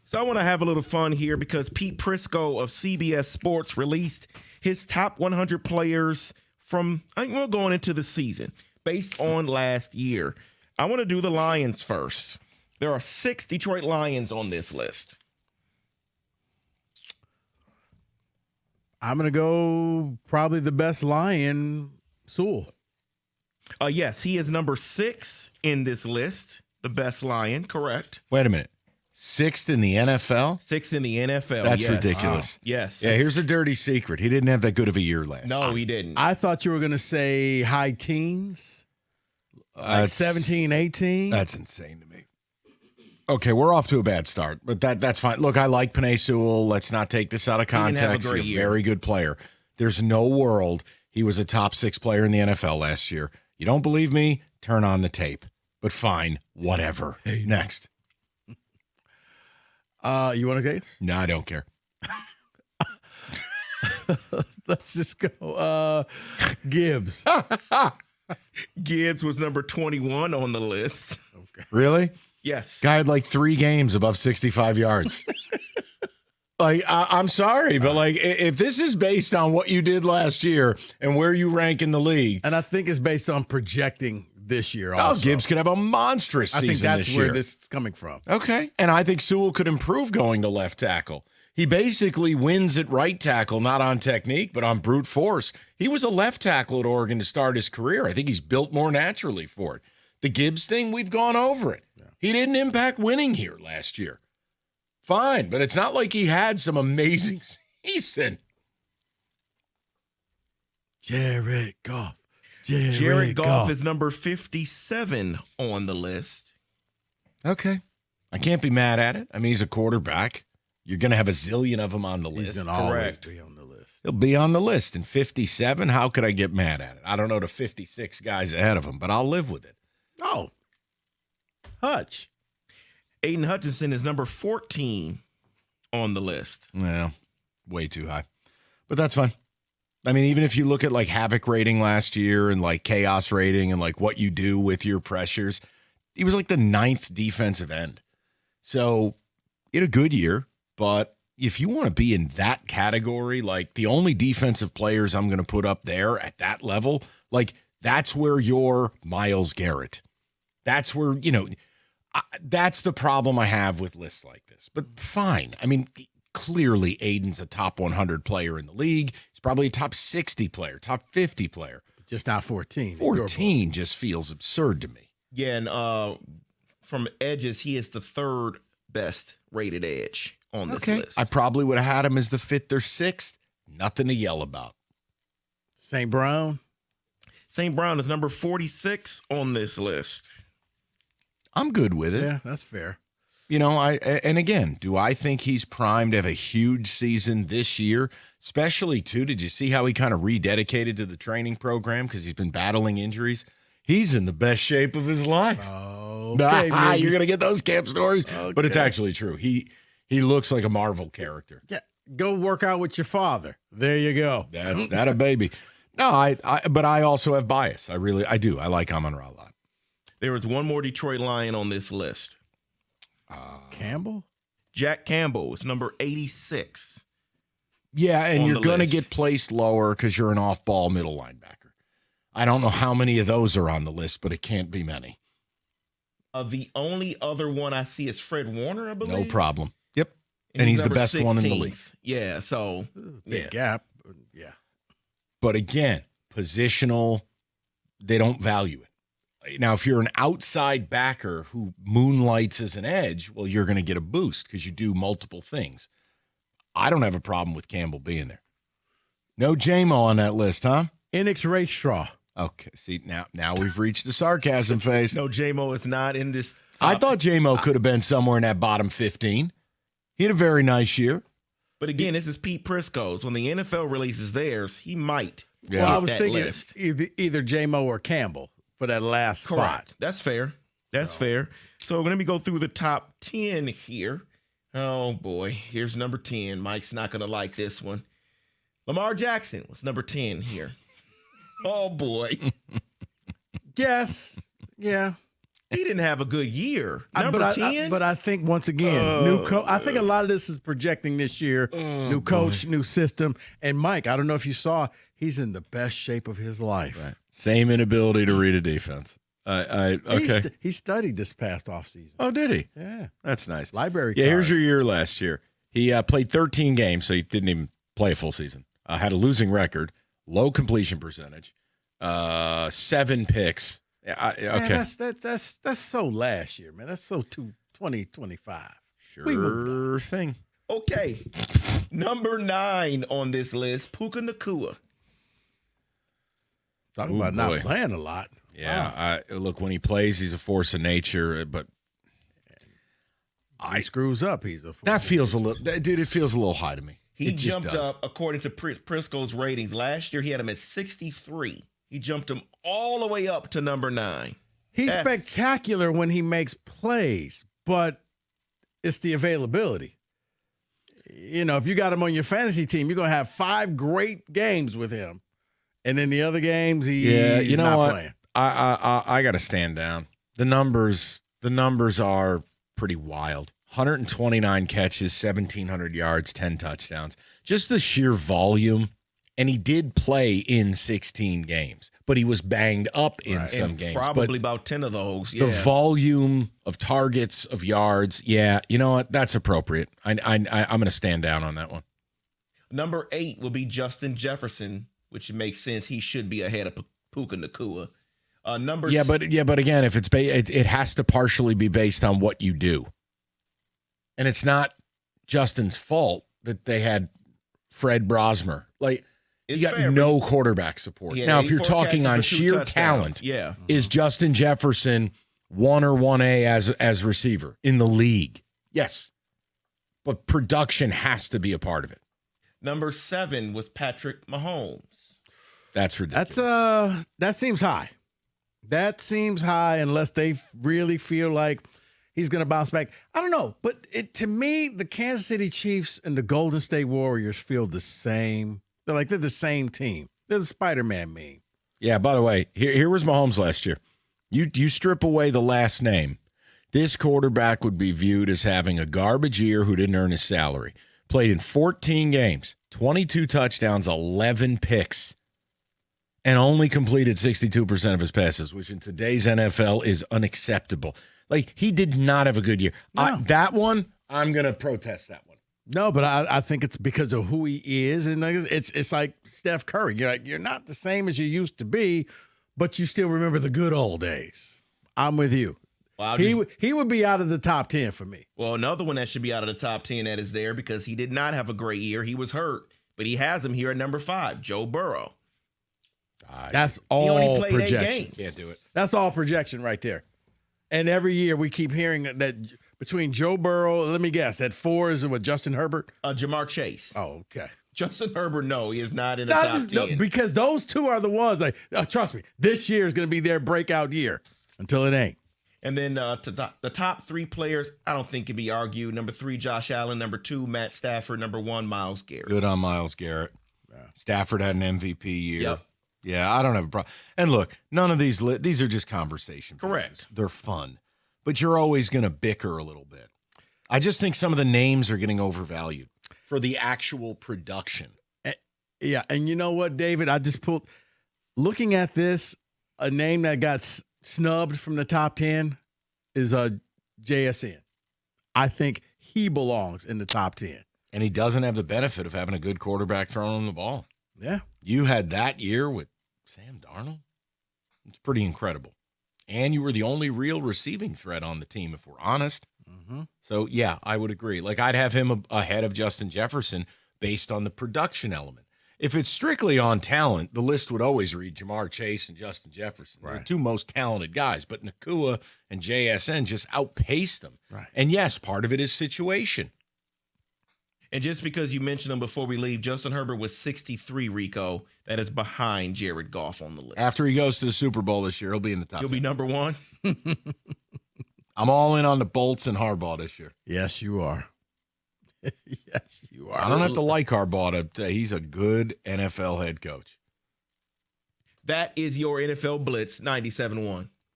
So I want to have a little fun here because Pete Prisco of CBS Sports released his top 100 players from going into the season based on last year. I want to do the Lions first. There are 6 Detroit Lions on this list. I'm going to go probably the best Lion, Sewell. Yes, he is number 6 in this list. The best Lion, correct. Wait a minute. 6th in the NFL? 6th in the NFL. That's yes. ridiculous. Yes. Yeah, here's a dirty secret. He didn't have that good of a year last year. No, he didn't. I thought you were going to say high teens, like 17, 18. That's insane to me. Okay, we're off to a bad start, but that's fine. Look, I like Penei Sewell. Let's not take this out of context. He's a very good player. There's no world he was a top 6 player in the NFL last year. You don't believe me? Turn on the tape. But fine, whatever. Hey, next. You want to guess? No, I don't care. Let's just go. Gibbs. Gibbs was number 21 on the list. Okay. Really? Yes. Guy had like 3 games above 65 yards. Like, I'm sorry, but like, if this is based on what you did last year and where you rank in the league. And I think it's based on projecting this year also. Oh, Gibbs could have a monstrous season this year. I think that's where this is coming from. Okay. And I think Sewell could improve going to left tackle. He basically wins at right tackle, not on technique, but on brute force. He was a left tackle at Oregon to start his career. I think he's built more naturally for it. The Gibbs thing, we've gone over it. Yeah. He didn't impact winning here last year. Fine, but it's not like he had some amazing season. Jared Goff. Jared Goff is number 57 on the list. Okay. I can't be mad at it. I mean, he's a quarterback. You're going to have a zillion of them on the list. He's going to always be on the list. He'll be on the list. And 57, how could I get mad at it? I don't know the 56 guys ahead of him, but I'll live with it. Oh. Hutch. Aiden Hutchinson is number 14 on the list. Yeah, way too high. But that's fine. I mean, even if you look at like havoc rating last year and like chaos rating and like what you do with your pressures, he was like the 9th defensive end. So he had a good year, but if you want to be in that category, like the only defensive players I'm going to put up there at that level, like that's where you're Myles Garrett. That's where, you know, that's the problem I have with lists like this. But fine. I mean, clearly Aiden's a top 100 player in the league. He's probably a top 60 player, top 50 player. Just not 14. 14 just feels absurd to me. Yeah, and from edges, he is the 3rd best rated edge on this list. I probably would have had him as the 5th or 6th. Nothing to yell about. St. Brown? St. Brown is number 46 on this list. I'm good with it. Yeah, that's fair. You know, and again, do I think he's primed to have a huge season this year? Especially, too, did you see how he kind of rededicated to the training program because he's been battling injuries? He's in the best shape of his life. Okay, you're going to get those camp stories. Okay. But it's actually true. He looks like a Marvel character. Yeah, go work out with your father. There you go. That's that a baby. No, but I also have bias. I do. I like Amon-Ra a lot. There is one more Detroit Lion on this list. Campbell? Jack Campbell is number 86. Yeah, and you're going to get placed lower because you're an off-ball middle linebacker. I don't know how many of those are on the list, but it can't be many. The only other one I see is Fred Warner, I believe. No problem. Yep. And he's the best 16th. one in the league. Yeah, so. Big gap. Yeah. But again, positional, they don't value it. Now, if you're an outside backer who moonlights as an edge, well, you're going to get a boost because you do multiple things. I don't have a problem with Campbell being there. No J-Mo on that list, huh? Enix Racestraw. Okay, see, now we've reached the sarcasm phase. No, J-Mo is not in this. I thought J-Mo could have been somewhere in that bottom 15. He had a very nice year. But again, this is Pete Prisco's. When the NFL releases theirs, he might. Yeah. Well, I was thinking list. either J-Mo or Campbell for that last spot. Correct. That's fair. That's fair. So let me go through the top 10 here. Oh, boy. Here's number 10. Mike's not going to like this one. Lamar Jackson was number 10 here. Oh, boy. Yes. Yeah. He didn't have a good year. Number 10? But I think once again, new coach. I think a lot of this is projecting this year. New coach, new system. And Mike, I don't know if you saw, he's in the best shape of his life. Right. Same inability to read a defense. Okay. He studied this past offseason. Oh, did he? Yeah. That's nice. Library Yeah, card. here's your year last year. He played 13 games, so he didn't even play a full season. Had a losing record, low completion percentage, 7 picks. Okay. Man, that's so last year, man. That's so 2025. Sure thing. Okay. Number 9 on this list, Puka Nacua. Talk about not playing a lot. Yeah. Wow. Look, when he plays, he's a force of nature, but he screws up. He's a force that feels a little, dude. It feels a little high to me. He jumped up according to Prisco's ratings. Last year, he had him at 63. He jumped him all the way up to number 9. He's spectacular when he makes plays, but it's the availability. You know, if you got him on your fantasy team, you're going to have 5 great games with him. And then the other games, he's not playing. I got to stand down. The numbers are pretty wild. 129 catches, 1,700 yards, 10 touchdowns. Just the sheer volume. And he did play in 16 games, but he was banged up in some games. Probably about 10 of those. Yeah. The volume of targets, of yards, yeah, you know what? That's appropriate. I'm going to stand down on that one. Number 8 will be Justin Jefferson, which makes sense. He should be ahead of Puka Nacua. But again, if it has to partially be based on what you do, and it's not Justin's fault that they had Fred Brosmer. Like, you got no quarterback support. Now, if you're talking on sheer talent, is Justin Jefferson 1 or 1A as receiver in the league? Yes. But production has to be a part of it. Number 7 was Patrick Mahomes. That's ridiculous. That seems high. That seems high unless they really feel like he's going to bounce back. I don't know. But to me, the Kansas City Chiefs and the Golden State Warriors feel the same. They're the same team. They're the Spider-Man meme. Yeah, by the way, here was Mahomes last year. You strip away the last name, this quarterback would be viewed as having a garbage year who didn't earn his salary. Played in 14 games, 22 touchdowns, 11 picks, and only completed 62% of his passes, which in today's NFL is unacceptable. Like, he did not have a good year. No. That one, I'm going to protest that one. No, but I think it's because of who he is, and it's like Steph Curry. You're not the same as you used to be, but you still remember the good old days. I'm with you. Well, he would be out of the top 10 for me. Well, another one that should be out of the top 10 that is there because he did not have a great year. He was hurt, but he has him here at number 5, Joe Burrow. That's all projection. 8 games. Can't do it. That's all projection right there. And every year we keep hearing that between Joe Burrow, let me guess, at 4 is with Justin Herbert? Jamar Chase. Oh, okay. Justin Herbert, no, he is not in the top 10. Because those two are the ones, trust me, this year is going to be their breakout year until it ain't. And then the top 3 players, I don't think can be argued. Number 3, Josh Allen. Number 2, Matt Stafford. Number 1, Myles Garrett. Good on Myles Garrett. Yeah. Stafford had an MVP year. Yep. Yeah, I don't have a problem. And look, none of these are just conversation pieces. Correct. They're fun. But you're always going to bicker a little bit. I just think some of the names are getting overvalued for the actual production. Yeah, and you know what, David? I just looking at this, a name that got snubbed from the top 10 is JSN. I think he belongs in the top 10. And he doesn't have the benefit of having a good quarterback throwing him the ball. Yeah. You had that year with Sam Darnold. It's pretty incredible. And you were the only real receiving threat on the team, if we're honest. Mm-hmm. So, yeah, I would agree. Like, I'd have him ahead of Justin Jefferson based on the production element. If it's strictly on talent, the list would always read Jamar Chase and Justin Jefferson. Right. They're the 2 most talented guys, but Nacua and JSN just outpaced them. Right. And, yes, part of it is situation. And just because you mentioned him before we leave, Justin Herbert was 63, Rico. That is behind Jared Goff on the list. After he goes to the Super Bowl this year, he'll be in the top 10. He'll be number 1. I'm all in on the Bolts and Harbaugh this year. Yes, you are. Yes, you are. I don't have to like Harbaugh. He's a good NFL head coach. That is your NFL Blitz 97.1.